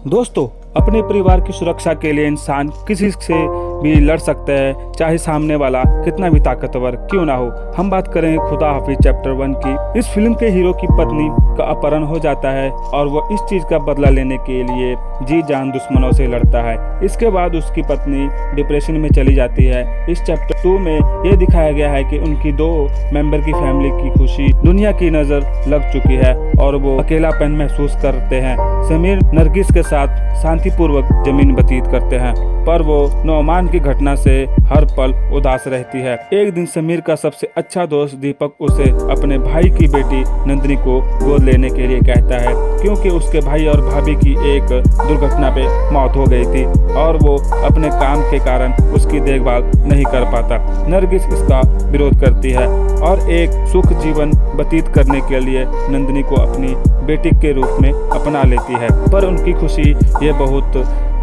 दोस्तों, अपने परिवार की सुरक्षा के लिए इंसान किसी से भी लड़ सकता है, चाहे सामने वाला कितना भी ताकतवर क्यों ना हो। हम बात करें खुदा हाफिज चैप्टर 1 की। इस फिल्म के हीरो की पत्नी का अपहरण हो जाता है और वो इस चीज का बदला लेने के लिए जी जान दुश्मनों से लड़ता है। इसके बाद उसकी पत्नी डिप्रेशन में चली जाती है। इस चैप्टर 2 में ये दिखाया गया है कि उनकी 2 मेंबर की फैमिली की खुशी दुनिया की नजर लग चुकी है और वो अकेलापन महसूस करते हैं। समीर नरगिस के साथ शांतिपूर्वक जमीन व्यतीत करते हैं, पर वो नौमान की घटना से हर पल उदास रहती है। एक दिन समीर का सबसे अच्छा दोस्त दीपक उसे अपने भाई की बेटी नंदिनी को गोद लेने के लिए कहता है, क्योंकि उसके भाई और भाभी की एक दुर्घटना पे मौत हो गई थी और वो अपने काम के कारण उसकी देखभाल नहीं कर पाता। नरगिस इसका विरोध करती है और एक सुख जीवन व्यतीत करने के लिए नंदिनी को अपनी बेटी के रूप में अपना लेती है, पर उनकी खुशी ये बहुत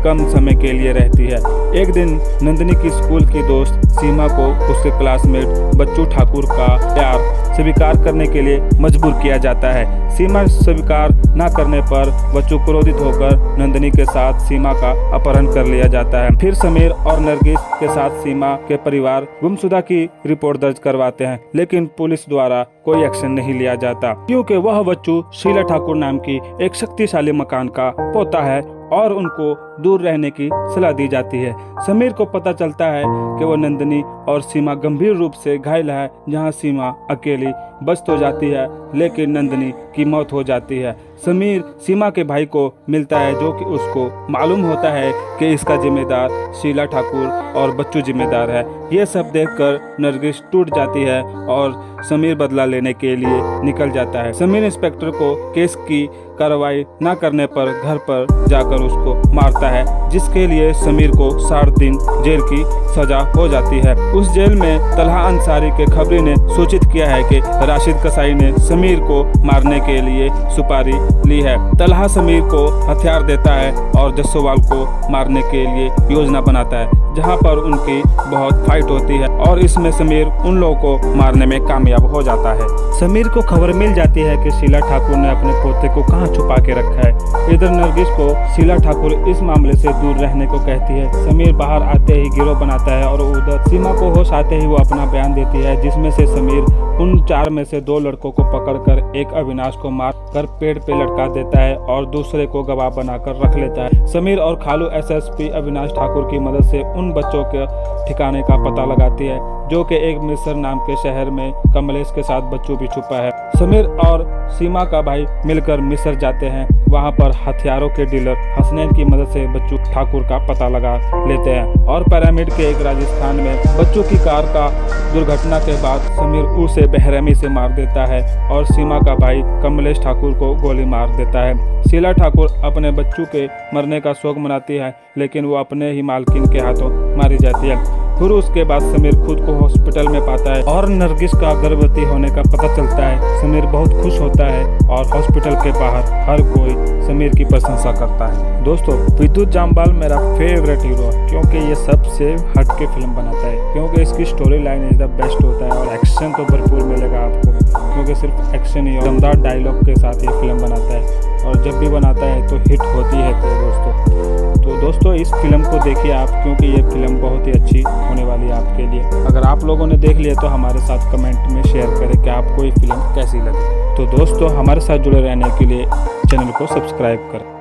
कम समय के लिए रहती है। एक दिन नंदिनी की स्कूल की दोस्त सीमा को उसके क्लासमेट बच्चू ठाकुर का प्यार स्वीकार करने के लिए मजबूर किया जाता है। सीमा स्वीकार न करने पर बच्चू क्रोधित होकर नंदिनी के साथ सीमा का अपहरण कर लिया जाता है। फिर समीर और नरगिस के साथ सीमा के परिवार गुमशुदा की रिपोर्ट दर्ज करवाते हैं, लेकिन पुलिस द्वारा कोई एक्शन नहीं लिया जाता, क्योंकि वह बच्चू शीला ठाकुर नाम की एक शक्तिशाली मकान का पोता है और उनको दूर रहने की सलाह दी जाती है। समीर को पता चलता है कि वो नंदिनी और सीमा गंभीर रूप से घायल है, जहां सीमा अकेली बच तो जाती है लेकिन नंदिनी की मौत हो जाती है। समीर सीमा के भाई को मिलता है, जो कि उसको मालूम होता है कि इसका जिम्मेदार शीला ठाकुर और बच्चू जिम्मेदार है। ये सब देखकर नरगिस टूट जाती है और समीर बदला लेने के लिए निकल जाता है। समीर इंस्पेक्टर को केस की कार्रवाई न करने पर घर पर जाकर उसको मारता है, जिसके लिए समीर को 60 दिन जेल की सजा हो जाती है। उस जेल में तलहा अंसारी के खबरी ने सूचित किया है कि राशिद कसाई ने समीर को मारने के लिए सुपारी ली है। तलहा समीर को हथियार देता है और जस्सोवाल को मारने के लिए योजना बनाता है, जहां पर उनकी बहुत फाइट होती है और इसमें समीर उन लोगों को मारने में कामयाब हो जाता है। समीर को खबर मिल जाती है कि शीला ठाकुर ने अपने पोते को कहां छुपा के रखा है। इधर नरगिस को शीला ठाकुर इस मामले से दूर रहने को कहती है। समीर बाहर आते ही गिरोह बनाता है और उधर सीमा को होश आते ही वो अपना बयान देती है, जिसमें से समीर उन 4 में से 2 लड़कों को पकड़कर एक अविनाश को मार कर पेड़ पे लटका देता है और दूसरे को गवाह बनाकर रख लेता है। समीर और खालू एसएसपी अविनाश ठाकुर की मदद से उन बच्चों के ठिकाने का पता लगाती है, जो कि एक मिस्र नाम के शहर में कमलेश के साथ बच्चू भी छुपा है। समीर और सीमा का भाई मिलकर मिस्र जाते हैं। वहां पर हथियारों के डीलर हसनैन की मदद से बच्चू ठाकुर का पता लगा लेते हैं और पिरामिड के एक राजस्थान में बच्चू की कार का दुर्घटना के बाद समीर उसे बेरहमी से मार देता है और सीमा का भाई कमलेश ठाकुर को गोली मार देता है। शीला ठाकुर अपने बच्चू के मरने का शोक मनाती है, लेकिन वो अपने ही मालकिन के हाथों मारी जाती है। फिर उसके बाद समीर खुद को हॉस्पिटल में पाता है और नरगिस का गर्भवती होने का पता चलता है। समीर बहुत खुश होता है और हॉस्पिटल के बाहर हर कोई समीर की प्रशंसा करता है। दोस्तों, विद्युत जामवाल मेरा फेवरेट हीरो है, क्योंकि ये सबसे हटके फिल्म बनाता है, क्योंकि इसकी story line is the best होता है और एक्शन तो भरपूर मिलेगा आपको, क्योंकि सिर्फ एक्शन ही और दमदार डायलॉग के साथ ये फिल्म बनाता है और जब भी बनाता है तो हिट होती है। तो दोस्तों इस फिल्म को देखिए आप, क्योंकि ये फिल्म बहुत ही अच्छी होने वाली है आपके लिए। अगर आप लोगों ने देख लिया तो हमारे साथ कमेंट में शेयर करें कि आपको ये फिल्म कैसी लगी। तो दोस्तों हमारे साथ जुड़े रहने के लिए चैनल को सब्सक्राइब करें।